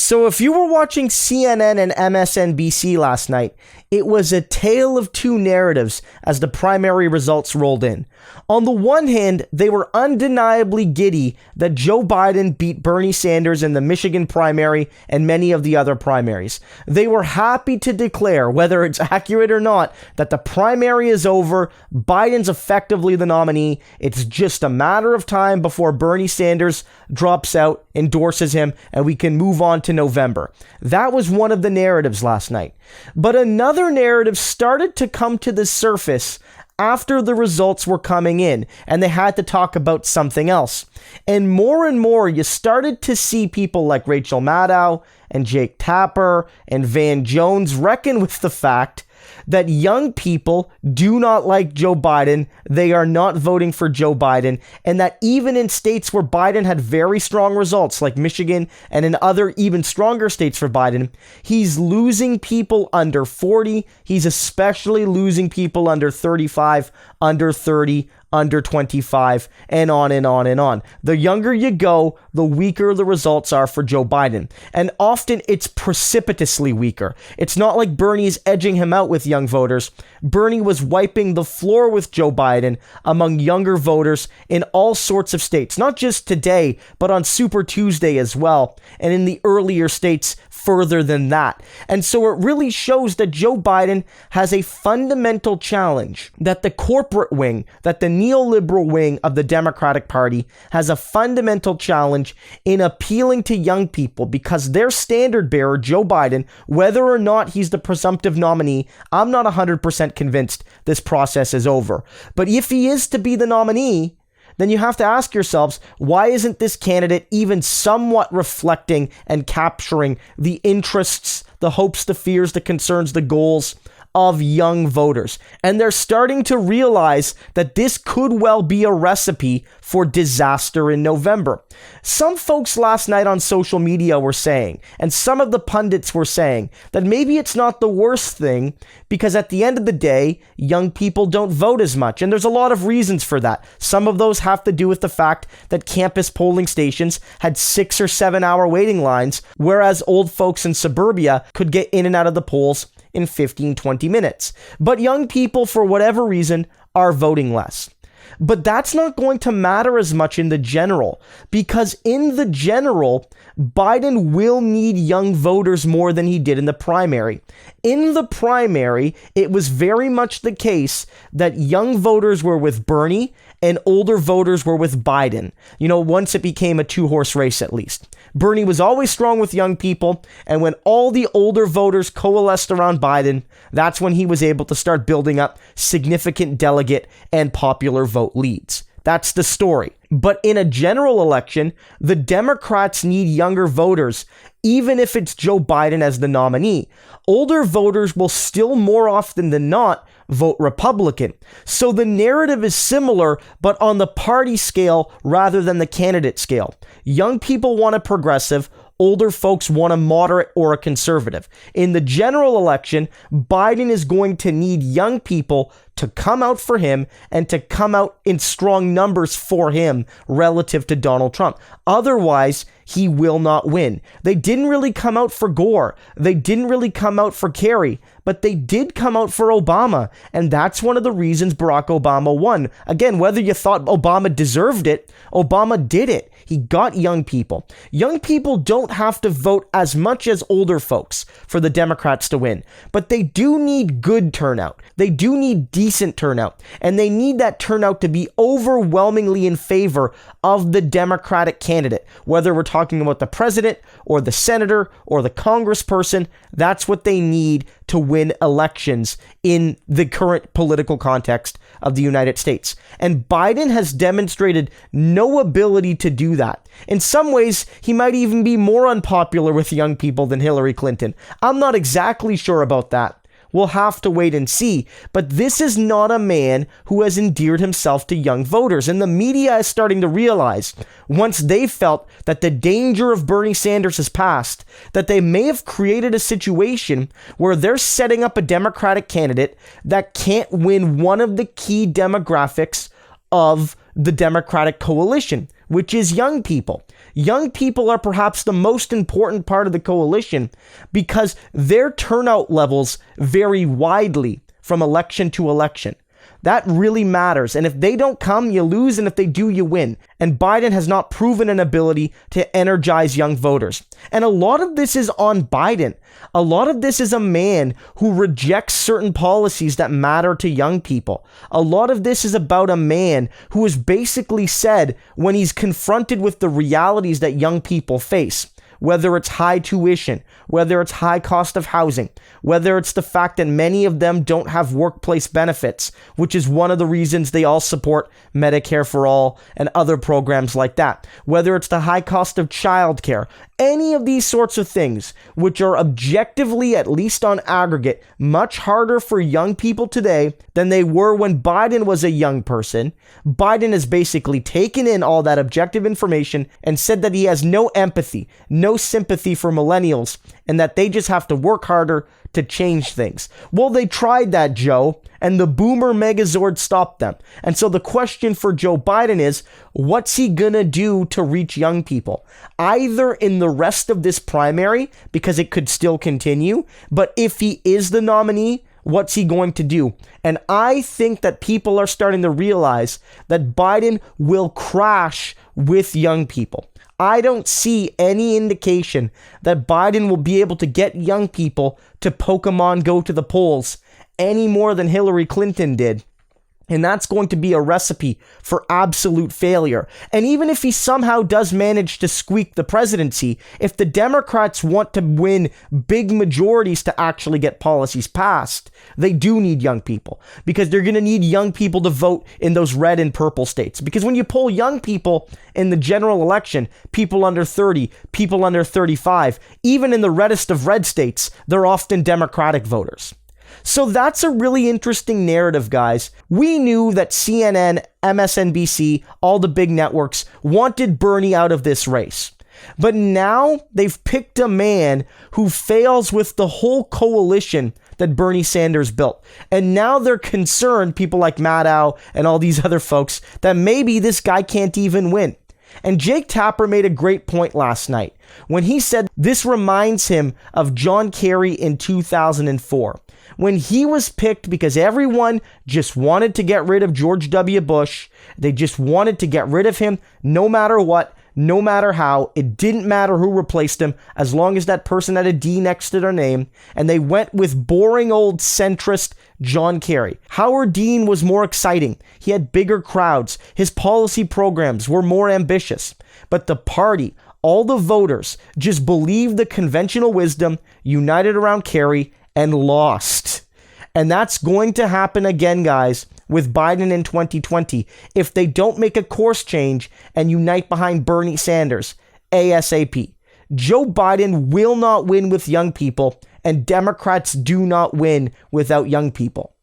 So if you were watching CNN and MSNBC last night, it was a tale of two narratives as the primary results rolled in. On the one hand, they were undeniably giddy that Joe Biden beat Bernie Sanders in the Michigan primary and many of the other primaries. They were happy to declare, whether it's accurate or not, that the primary is over, Biden's effectively the nominee, it's just a matter of time before Bernie Sanders drops out, endorses him, and we can move on to November. That was one of the narratives last night. But another narrative started to come to the surface after the results were coming in, and they had to talk about something else. And more, you started to see people like Rachel Maddow and Jake Tapper and Van Jones reckon with the fact that young people do not like Joe Biden, they are not voting for Joe Biden, and that even in states where Biden had very strong results, like Michigan and in other even stronger states for Biden, he's losing people under 40, he's especially losing people under 35, under 30, under 25, and on and on and on. The younger you go, the weaker the results are for Joe Biden. And often it's precipitously weaker. It's not like Bernie's edging him out with young voters. Bernie was wiping the floor with Joe Biden among younger voters in all sorts of states, not just today, but on Super Tuesday as well, and in the earlier states further than that. And so it really shows that Joe Biden has a fundamental challenge, that the corporate wing, that the neoliberal wing of the Democratic Party has a fundamental challenge in appealing to young people, because their standard bearer, Joe Biden, whether or not he's the presumptive nominee, I'm not 100% convinced this process is over. But if he is to be the nominee, then you have to ask yourselves, why isn't this candidate even somewhat reflecting and capturing the interests, the hopes, the fears, the concerns, the goals of young voters? And they're starting to realize that this could well be a recipe for disaster in November. Some folks last night on social media were saying, and some of the pundits were saying, that maybe it's not the worst thing, because at the end of the day, young people don't vote as much. And there's a lot of reasons for that. Some of those have to do with the fact that campus polling stations had 6 or 7 hour waiting lines, whereas old folks in suburbia could get in and out of the polls in 15-20 minutes. But young people, for whatever reason, are voting less. But that's not going to matter as much in the general, because in the general, Biden will need young voters more than he did in the primary. In the primary, it was very much the case that young voters were with Bernie and older voters were with Biden. You know, once it became a two-horse race at least. Bernie was always strong with young people, and when all the older voters coalesced around Biden, that's when he was able to start building up significant delegate and popular vote leads. That's the story. But in a general election, the Democrats need younger voters, even if it's Joe Biden as the nominee. Older voters will still more often than not vote Republican. So the narrative is similar, but on the party scale rather than the candidate scale. Young people want a progressive, older folks want a moderate or a conservative. In the general election, Biden is going to need young people to come out for him and to come out in strong numbers for him relative to Donald Trump. Otherwise, he will not win. They didn't really come out for Gore. They didn't really come out for Kerry, but they did come out for Obama. And that's one of the reasons Barack Obama won. Again, whether you thought Obama deserved it, Obama did it. He got young people. Young people don't have to vote as much as older folks for the Democrats to win, but they do need good turnout. They do need decent turnout, and they need that turnout to be overwhelmingly in favor of the Democratic candidate. Whether we're talking about the president or the senator or the congressperson, that's what they need to win elections in the current political context of the United States. And Biden has demonstrated no ability to do that. In some ways, he might even be more unpopular with young people than Hillary Clinton. I'm not exactly sure about that. We'll have to wait and see. But this is not a man who has endeared himself to young voters. And the media is starting to realize, once they felt that the danger of Bernie Sanders has passed, that they may have created a situation where they're setting up a Democratic candidate that can't win one of the key demographics of the Democratic coalition, which is young people. Young people are perhaps the most important part of the coalition because their turnout levels vary widely from election to election. That really matters. And if they don't come, you lose. And if they do, you win. And Biden has not proven an ability to energize young voters. And a lot of this is on Biden. A lot of this is a man who rejects certain policies that matter to young people. A lot of this is about a man who has basically said, when he's confronted with the realities that young people face, whether it's high tuition, whether it's high cost of housing, whether it's the fact that many of them don't have workplace benefits, which is one of the reasons they all support Medicare for All and other programs like that, whether it's the high cost of childcare, any of these sorts of things, which are objectively, at least on aggregate, much harder for young people today than they were when Biden was a young person. Biden has basically taken in all that objective information and said that he has no empathy, no sympathy for millennials, and that they just have to work harder to change things. Well, they tried that, Joe, and the boomer megazord stopped them. And so the question for Joe Biden is, what's he gonna do to reach young people? Either in the rest of this primary, because it could still continue, but if he is the nominee, what's he going to do? And I think that people are starting to realize that Biden will crash with young people. I don't see any indication that Biden will be able to get young people to Pokemon Go to the polls any more than Hillary Clinton did. And that's going to be a recipe for absolute failure. And even if he somehow does manage to squeak the presidency, if the Democrats want to win big majorities to actually get policies passed, they do need young people, because they're going to need young people to vote in those red and purple states. Because when you poll young people in the general election, people under 30, people under 35, even in the reddest of red states, they're often Democratic voters. So that's a really interesting narrative, guys. We knew that CNN, MSNBC, all the big networks wanted Bernie out of this race. But now they've picked a man who fails with the whole coalition that Bernie Sanders built. And now they're concerned, people like Maddow and all these other folks, that maybe this guy can't even win. And Jake Tapper made a great point last night when he said this reminds him of John Kerry in 2004. When he was picked because everyone just wanted to get rid of George W. Bush. They just wanted to get rid of him no matter what, no matter how. It didn't matter who replaced him as long as that person had a D next to their name. And they went with boring old centrist John Kerry. Howard Dean was more exciting. He had bigger crowds. His policy programs were more ambitious. But the party, all the voters, just believed the conventional wisdom, united around Kerry, and lost. And that's going to happen again, guys, with Biden in 2020 if they don't make a course change and unite behind Bernie Sanders ASAP. Joe Biden will not win with young people, and Democrats do not win without young people.